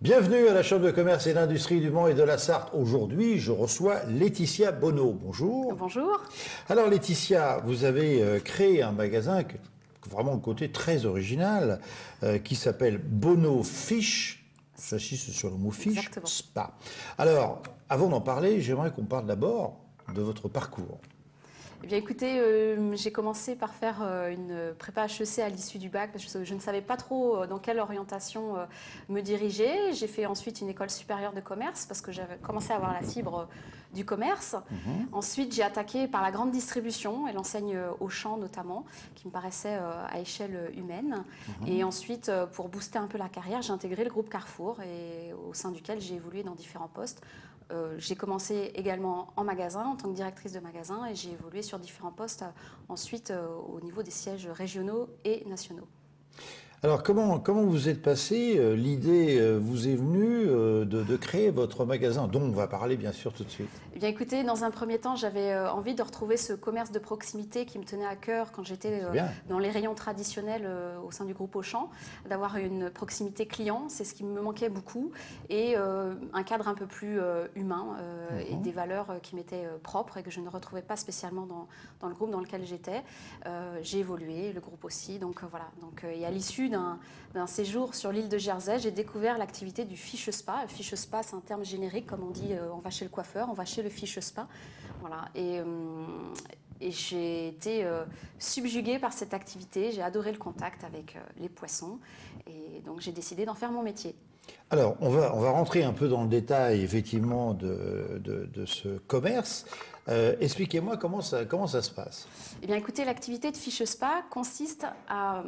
Bienvenue à la Chambre de commerce et d'industrie du Mans et de la Sarthe. Aujourd'hui, je reçois Laetitia Bonneau. Bonjour. Bonjour. Alors Laetitia, vous avez créé un magasin, vraiment le côté très original, qui s'appelle Bonneau Fish. J'insiste sur le mot fish, Exactement. spa. Alors, avant d'en parler, j'aimerais qu'on parle d'abord de votre parcours. Eh bien, écoutez, j'ai commencé par faire une prépa HEC à l'issue du bac parce que je ne savais pas trop dans quelle orientation me diriger. J'ai fait ensuite une école supérieure de commerce parce que j'avais commencé à avoir la fibre du commerce. Ensuite, j'ai attaqué par la grande distribution et l'enseigne Auchan notamment, qui me paraissait à échelle humaine. Et ensuite, pour booster un peu la carrière, j'ai intégré le groupe Carrefour et au sein duquel j'ai évolué dans différents postes. J'ai commencé également en magasin, en tant que directrice de magasin, et j'ai évolué sur différents postes ensuite au niveau des sièges régionaux et nationaux. Alors, comment vous êtes passé? L'idée vous est venue de créer votre magasin, dont on va parler bien sûr tout de suite. Eh bien, écoutez, dans un premier temps, j'avais envie de retrouver ce commerce de proximité qui me tenait à cœur quand j'étais dans les rayons traditionnels au sein du groupe Auchan, d'avoir une proximité client, c'est ce qui me manquait beaucoup, et un cadre un peu plus humain et des valeurs qui m'étaient propres et que je ne retrouvais pas spécialement dans le groupe dans lequel j'étais. J'ai évolué, le groupe aussi, donc voilà. Et à l'issue d'un séjour sur l'île de Jersey, j'ai découvert l'activité du fish spa. Le fish spa, c'est un terme générique, comme on dit, on va chez le coiffeur, on va chez le fish spa. Voilà. Et j'ai été subjuguée par cette activité. J'ai adoré le contact avec les poissons. Et donc, j'ai décidé d'en faire mon métier. Alors, on va rentrer un peu dans le détail, effectivement, de ce commerce. Expliquez-moi comment ça se passe. Eh bien, écoutez, l'activité de Fish Spa consiste à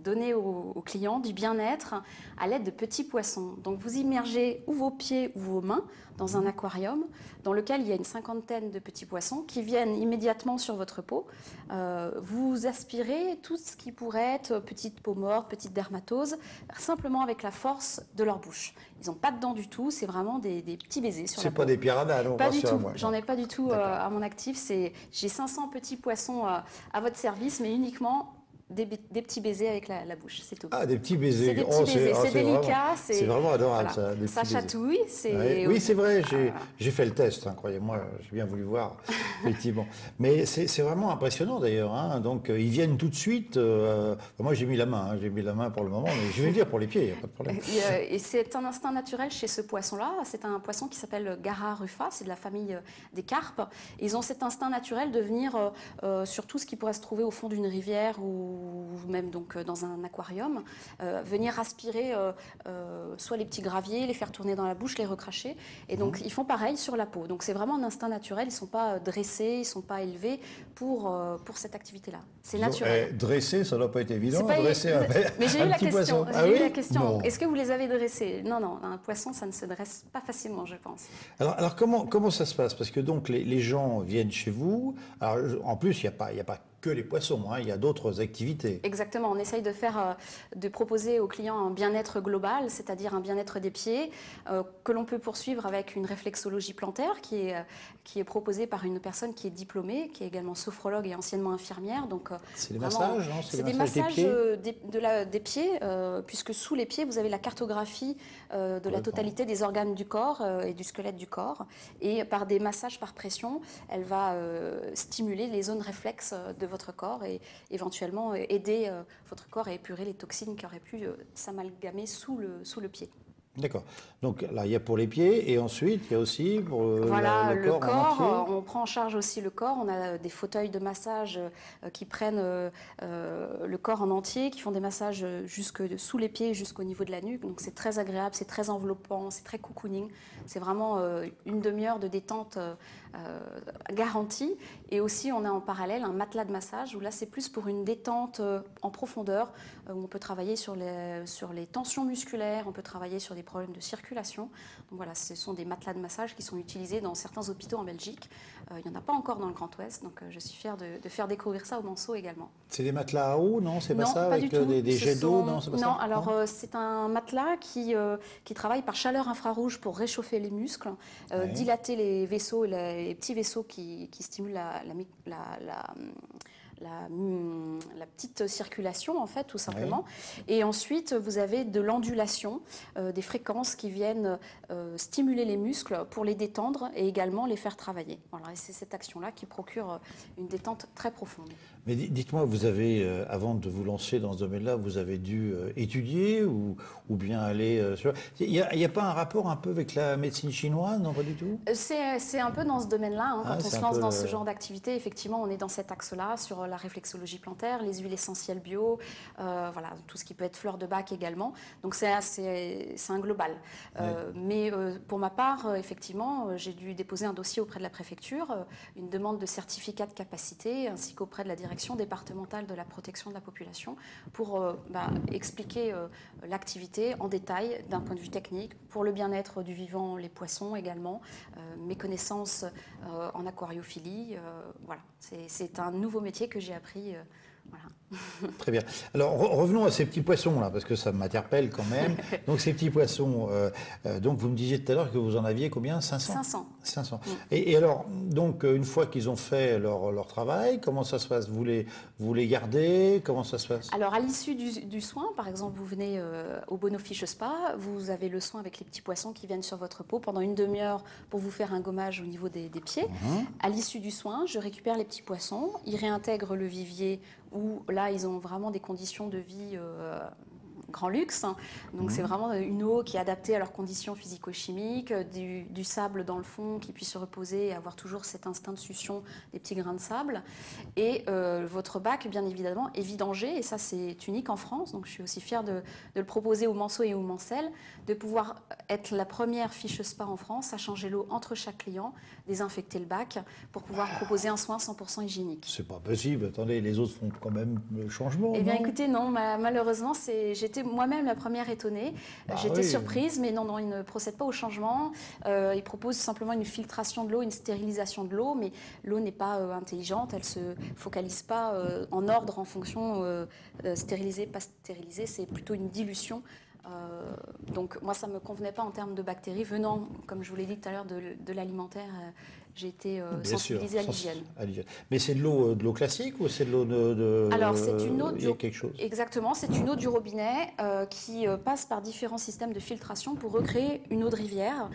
donner aux clients du bien-être à l'aide de petits poissons. Donc, vous immergez ou vos pieds ou vos mains dans un aquarium dans lequel il y a une cinquantaine de petits poissons qui viennent immédiatement sur votre peau. Vous aspirez tout ce qui pourrait être petite peau morte, petite dermatose, simplement avec la force de leur bouche. Ils n'ont pas de dents du tout, c'est vraiment des petits baisers sur la peau. C'est pas des piranhas, non? Pas du tout, j'en ai pas du tout à mon actif. J'ai 500 petits poissons à votre service, mais uniquement des petits baisers avec la bouche, c'est tout. Ah, des petits baisers. C'est des petits baisers, c'est délicat. C'est vraiment adorable, voilà. ça. Ça chatouille. Oui, c'est vrai, j'ai fait le test, hein, croyez-moi, j'ai bien voulu voir, effectivement. Mais c'est vraiment impressionnant d'ailleurs. Hein. Donc, ils viennent tout de suite. Moi, j'ai mis la main pour le moment, mais je vais le dire pour les pieds, il n'y a pas de problème. Et c'est un instinct naturel chez ce poisson-là. C'est un poisson qui s'appelle Gara rufa, c'est de la famille des carpes. Et ils ont cet instinct naturel de venir sur tout ce qui pourrait se trouver au fond d'une rivière ou même donc dans un aquarium, venir aspirer soit les petits graviers, les faire tourner dans la bouche, les recracher. Et donc ils font pareil sur la peau. Donc c'est vraiment un instinct naturel. Ils ne sont pas dressés, ils ne sont pas élevés pour cette activité-là. C'est naturel. Dresser, ça ne doit pas être évident. Pas... Dresser Mais j'ai eu la question. J'ai eu la question. Est-ce que vous les avez dressés? Non, un poisson, ça ne se dresse pas facilement, je pense. Alors comment ça se passe? Parce que donc les gens viennent chez vous. Alors en plus, il n'y a pas que les poissons, hein, il y a d'autres activités. Exactement, on essaye de proposer aux clients un bien-être global, c'est-à-dire un bien-être des pieds, que l'on peut poursuivre avec une réflexologie plantaire qui est proposée par une personne qui est diplômée, qui est également sophrologue et anciennement infirmière. C'est des massages, non? C'est des massages des pieds, puisque sous les pieds, vous avez la cartographie de la totalité des organes du corps et du squelette du corps. Et par des massages par pression, elle va stimuler les zones réflexes de votre corps et éventuellement aider votre corps à épurer les toxines qui auraient pu s'amalgamer sous le pied. D'accord. Donc là, il y a pour les pieds et ensuite, il y a aussi pour le corps. On prend en charge aussi le corps. On a des fauteuils de massage qui prennent le corps en entier, qui font des massages jusque sous les pieds jusqu'au niveau de la nuque. Donc c'est très agréable, c'est très enveloppant, c'est très cocooning. C'est vraiment une demi-heure de détente garantie. Et aussi, on a en parallèle un matelas de massage où là, c'est plus pour une détente en profondeur, où on peut travailler sur les tensions musculaires, on peut travailler sur des problèmes de circulation. Donc voilà, ce sont des matelas de massage qui sont utilisés dans certains hôpitaux en Belgique. Il n'y en a pas encore dans le Grand Ouest, donc je suis fière de faire découvrir ça aux Manceaux également. C'est des matelas à eau, non? C'est pas ça, pas avec du tout. Des jets d'eau? Non, c'est pas ça. Non, alors c'est un matelas qui travaille par chaleur infrarouge pour réchauffer les muscles, dilater les vaisseaux, les petits vaisseaux qui stimulent la petite circulation, en fait, tout simplement. Oui. Et ensuite, vous avez de l'ondulation, des fréquences qui viennent stimuler les muscles pour les détendre et également les faire travailler. Voilà, et c'est cette action-là qui procure une détente très profonde. Mais dites-moi, vous avez, avant de vous lancer dans ce domaine-là, vous avez dû étudier ou bien aller sur... Il n'y a pas un rapport un peu avec la médecine chinoise, non, pas du tout? C'est un peu dans ce domaine-là. Hein, quand on se lance dans ce genre d'activité, effectivement, on est dans cet axe-là, sur la réflexologie plantaire, les huiles essentielles bio, voilà, tout ce qui peut être fleurs de bac également. Donc c'est un global. Oui. Mais pour ma part, effectivement, j'ai dû déposer un dossier auprès de la préfecture, une demande de certificat de capacité, ainsi qu'auprès de la direction départementale de la protection de la population pour expliquer l'activité en détail d'un point de vue technique, pour le bien-être du vivant, les poissons également, mes connaissances en aquariophilie. Voilà, c'est un nouveau métier que j'ai appris. Voilà. Très bien. Alors revenons à ces petits poissons là, parce que ça m'interpelle quand même. Donc ces petits poissons, donc vous me disiez tout à l'heure que vous en aviez combien? 500 500. Mm. Et alors, donc une fois qu'ils ont fait leur travail, comment ça se passe? Vous les gardez? Comment ça se passe? Alors à l'issue du soin, par exemple, vous venez au Bono Fish Spa, vous avez le soin avec les petits poissons qui viennent sur votre peau pendant une demi-heure pour vous faire un gommage au niveau des pieds. À l'issue du soin, je récupère les petits poissons, ils réintègrent le vivier où là, ils ont vraiment des conditions de vie grand luxe. Donc c'est vraiment une eau qui est adaptée à leurs conditions physico-chimiques, du sable dans le fond qui puisse se reposer et avoir toujours cet instinct de succion des petits grains de sable. Et votre bac, bien évidemment, est vidangé, et ça c'est unique en France. Donc je suis aussi fière de le proposer aux Manceaux et aux Mancelles, de pouvoir être la première Fish Spa en France à changer l'eau entre chaque client, désinfecter le bac pour pouvoir proposer un soin 100% hygiénique. C'est pas possible. Attendez, les autres font quand même le changement. Eh bien, écoutez, non, malheureusement, j'étais moi-même la première étonnée. J'étais surprise, mais non, ils ne procèdent pas au changement. Ils proposent simplement une filtration de l'eau, une stérilisation de l'eau, mais l'eau n'est pas intelligente. Elle ne se focalise pas en ordre en fonction stérilisé, pas stérilisé. C'est plutôt une dilution. Donc moi ça ne me convenait pas en termes de bactéries venant, comme je vous l'ai dit tout à l'heure, de l'alimentaire. J'ai été sensibilisée à l'hygiène. Mais c'est de l'eau classique ou c'est de l'eau de... Alors c'est une eau quelque chose. Exactement, c'est une eau du robinet qui passe par différents systèmes de filtration pour recréer une eau de rivière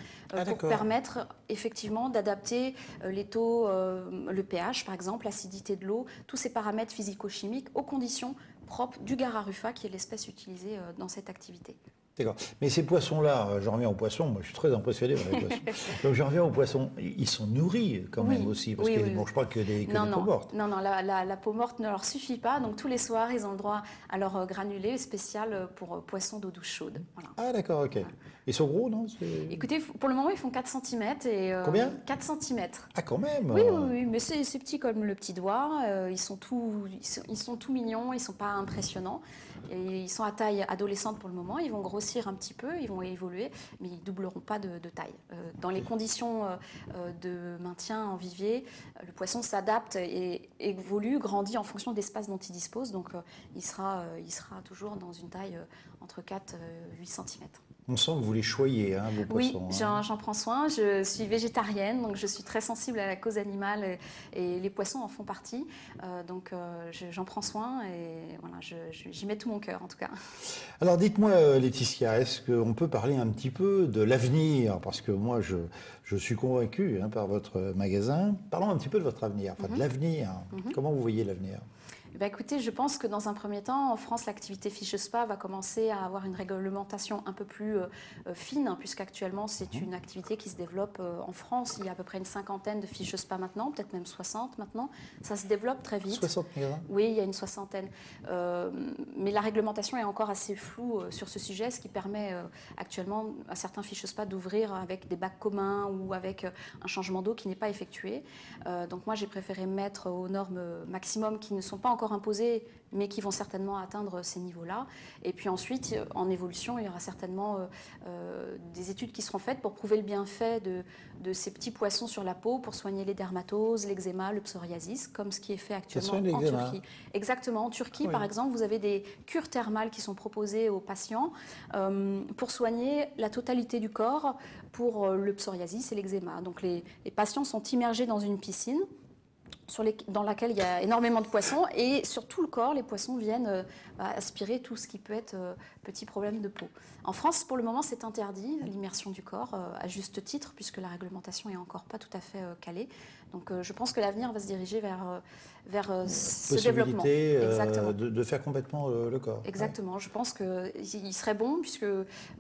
pour permettre effectivement d'adapter les taux, le pH par exemple, l'acidité de l'eau, tous ces paramètres physico-chimiques aux conditions propre du Gararufa, qui est l'espèce utilisée dans cette activité. D'accord. Mais ces poissons-là, j'en reviens aux poissons, moi je suis très impressionné par les poissons. Donc j'en reviens aux poissons, ils sont nourris quand même aussi, parce qu'ils ne mangent pas que des peaux mortes. Non, la peau morte ne leur suffit pas, donc tous les soirs ils ont le droit à leur granulé spécial pour poissons d'eau douce chaude. Voilà. Ah d'accord, ok. Voilà. Ils sont gros, non? Écoutez, pour le moment ils font 4 cm. Combien? 4 cm. Ah quand même. Oui, mais c'est petit comme le petit doigt, ils sont tout mignons, ils ne sont pas impressionnants. Et ils sont à taille adolescente pour le moment, ils vont grossir un petit peu, ils vont évoluer, mais ils ne doubleront pas de taille. Dans les conditions de maintien en vivier, le poisson s'adapte et évolue, grandit en fonction de l'espace dont il dispose, donc il sera toujours dans une taille entre 4 et 8 cm. On sent que vous les choyez, vos poissons. Oui, j'en prends soin. Je suis végétarienne, donc je suis très sensible à la cause animale et les poissons en font partie. Donc j'en prends soin et voilà, j'y mets tout mon cœur en tout cas. Alors dites-moi Laetitia, est-ce qu'on peut parler un petit peu de l'avenir? Parce que moi je suis convaincu par votre magasin. Parlons un petit peu de votre avenir, de l'avenir. Comment vous voyez l'avenir? Écoutez, je pense que dans un premier temps, en France, l'activité Fish Spa va commencer à avoir une réglementation un peu plus fine, puisqu'actuellement, c'est une activité qui se développe en France. Il y a à peu près une cinquantaine de Fish Spa maintenant, peut-être même 60 maintenant. Ça se développe très vite. 60 000 ? Oui, il y a une soixantaine. Mais la réglementation est encore assez floue sur ce sujet, ce qui permet actuellement à certains Fish Spa d'ouvrir avec des bacs communs ou avec un changement d'eau qui n'est pas effectué. Donc moi, j'ai préféré mettre aux normes maximum qui ne sont pas encore imposées, mais qui vont certainement atteindre ces niveaux-là. Et puis ensuite, en évolution, il y aura certainement des études qui seront faites pour prouver le bienfait de ces petits poissons sur la peau pour soigner les dermatoses, l'eczéma, le psoriasis, comme ce qui est fait actuellement en Turquie. Exactement. En Turquie, par exemple, vous avez des cures thermales qui sont proposées aux patients pour soigner la totalité du corps pour le psoriasis et l'eczéma. Donc les patients sont immergés dans une piscine. dans laquelle il y a énormément de poissons. Et sur tout le corps, les poissons viennent aspirer tout ce qui peut être petit problème de peau. En France, pour le moment, c'est interdit, l'immersion du corps, à juste titre, puisque la réglementation n'est encore pas tout à fait calée. Donc je pense que l'avenir va se diriger vers ce développement. De faire complètement le corps. Exactement. Ouais. Je pense qu'il serait bon, puisque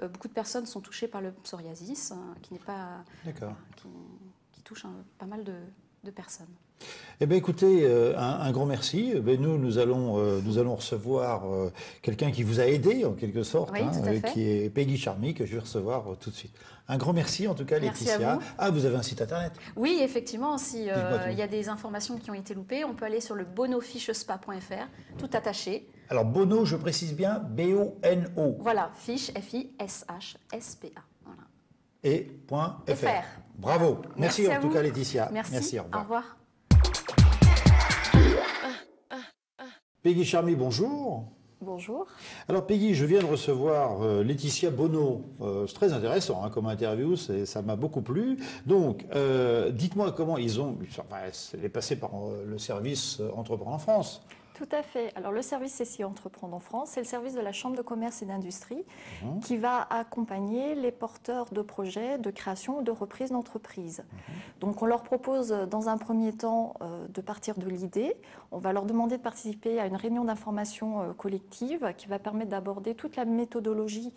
beaucoup de personnes sont touchées par le psoriasis, qui n'est pas... D'accord. Qui touche pas mal de personnes. Eh bien, écoutez, un grand merci. Nous allons recevoir quelqu'un qui vous a aidé, en quelque sorte, oui, qui est Peggy Charmy, que je vais recevoir tout de suite. Un grand merci, en tout cas, merci Laetitia. à vous. Ah, vous avez un site internet? Oui, effectivement, s'il y a des informations qui ont été loupées, on peut aller sur le bonofichespa.fr, tout attaché. Alors, Bono, je précise bien, B-O-N-O. Voilà, fiche, F-I-S-H-S-P-A. Voilà. Et .fr. Bravo. Merci en tout cas, Laetitia. Merci, au revoir. Au revoir. Peggy Charmy, bonjour. Bonjour. Alors Peggy, je viens de recevoir Laetitia Bono. C'est très intéressant comme interview, ça m'a beaucoup plu. Donc, dites-moi comment elle est passée par le service Entreprendre en France. Tout à fait. Alors le service CCI Entreprendre en France, c'est le service de la Chambre de commerce et d'industrie qui va accompagner les porteurs de projets de création ou de reprise d'entreprise. Donc on leur propose dans un premier temps de partir de l'idée. On va leur demander de participer à une réunion d'information collective qui va permettre d'aborder toute la méthodologie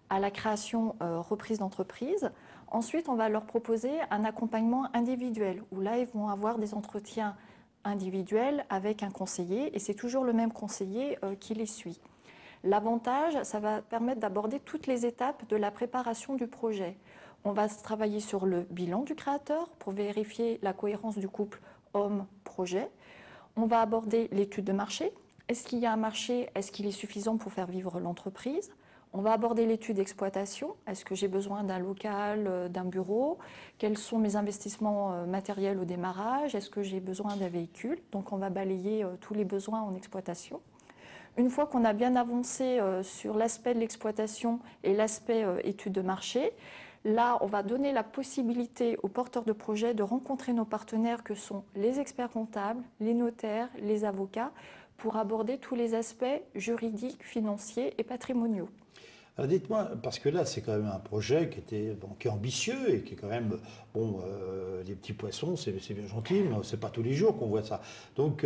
à la création reprise d'entreprise. Ensuite, on va leur proposer un accompagnement individuel où là, ils vont avoir des entretiens individuel avec un conseiller et c'est toujours le même conseiller qui les suit. L'avantage, ça va permettre d'aborder toutes les étapes de la préparation du projet. On va travailler sur le bilan du créateur pour vérifier la cohérence du couple homme-projet. On va aborder l'étude de marché. Est-ce qu'il y a un marché? Est-ce qu'il est suffisant pour faire vivre l'entreprise? On va aborder l'étude d'exploitation. Est-ce que j'ai besoin d'un local, d'un bureau? Quels sont mes investissements matériels au démarrage? Est-ce que j'ai besoin d'un véhicule? Donc on va balayer tous les besoins en exploitation. Une fois qu'on a bien avancé sur l'aspect de l'exploitation et l'aspect étude de marché, là, on va donner la possibilité aux porteurs de projets de rencontrer nos partenaires que sont les experts comptables, les notaires, les avocats, pour aborder tous les aspects juridiques, financiers et patrimoniaux. Alors dites-moi, parce que là, c'est quand même un projet qui est ambitieux et qui est quand même, les petits poissons, c'est bien gentil, mais c'est pas tous les jours qu'on voit ça. Donc,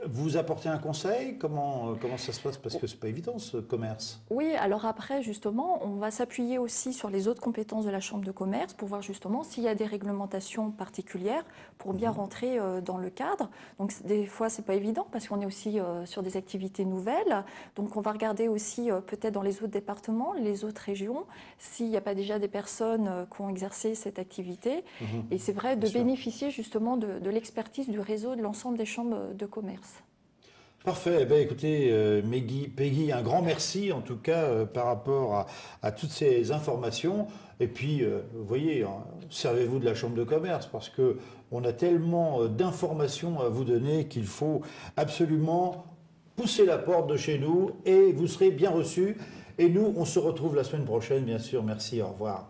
vous apportez un conseil? Comment ça se passe? Parce que c'est pas évident, ce commerce. Oui, alors après, justement, on va s'appuyer aussi sur les autres compétences de la Chambre de commerce pour voir justement s'il y a des réglementations particulières pour bien rentrer dans le cadre. Donc, des fois, c'est pas évident parce qu'on est aussi sur des activités nouvelles. Donc, on va regarder aussi peut-être dans les autres départements, les autres régions, s'il n'y a pas déjà des personnes qui ont exercé cette activité. Et c'est vrai de bénéficier justement de l'expertise du réseau de l'ensemble des chambres de commerce. Parfait. Écoutez, Peggy, un grand merci en tout cas par rapport à toutes ces informations. Et puis, vous voyez, servez-vous de la Chambre de commerce parce qu'on a tellement d'informations à vous donner qu'il faut absolument pousser la porte de chez nous et vous serez bien reçus. Et nous, on se retrouve la semaine prochaine, bien sûr. Merci, au revoir.